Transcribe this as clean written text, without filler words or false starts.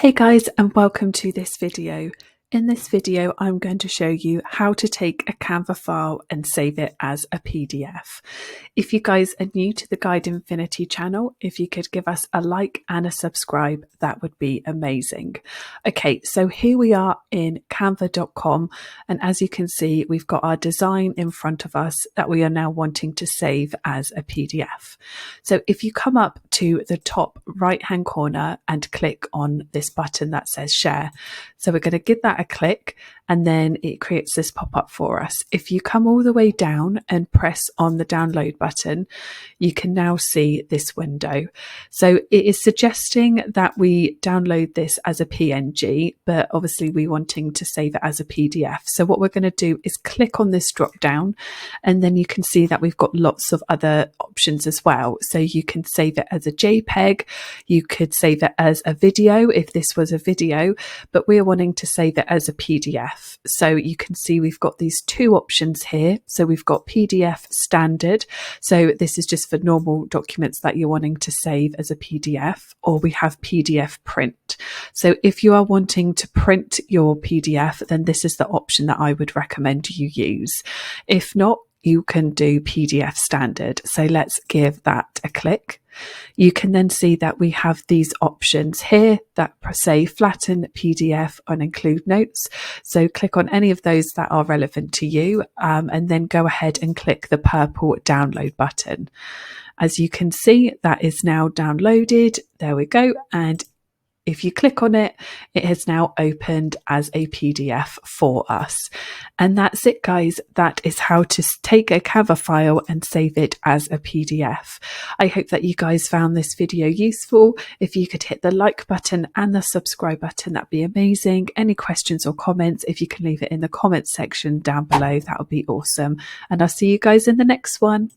Hey guys, and welcome to this video. In this video, I'm going to show you how to take a Canva file and save it as a PDF. If you guys are new to the Guide Infinity channel, if you could give us a like and a subscribe, that would be amazing. Okay, so here we are in canva.com, and as you can see, we've got our design in front of us that we are now wanting to save as a PDF. So if you come up to the top right hand corner and click on this button that says share, so we're going to give that a click and then it creates this pop-up for us. If you come all the way down and press on the download button, you can now see this window. So it is suggesting that we download this as a PNG, but obviously we're wanting to save it as a PDF. So what we're going to do is click on this drop down, and then you can see that we've got lots of other options as well. So you can save it as a JPEG, you could save it as a video if this was a video, but we're wanting to save it as a PDF. So you can see we've got these two options here. So we've got PDF standard. So this is just for normal documents that you're wanting to save as a PDF, or we have PDF print. So if you are wanting to print your PDF, then this is the option that I would recommend you use. If not, you can do PDF standard. So let's give that a click. You can then see that we have these options here that say flatten PDF and include notes. So click on any of those that are relevant to you, and then go ahead and click the purple download button. As you can see, that is now downloaded. There we go. And if you click on it, it has now opened as a PDF for us. And that's it, guys. That is how to take a Canva file and save it as a PDF. I hope that you guys found this video useful. If you could hit the like button and the subscribe button, that'd be amazing. Any questions or comments, if you can leave it in the comments section down below, that would be awesome. And I'll see you guys in the next one.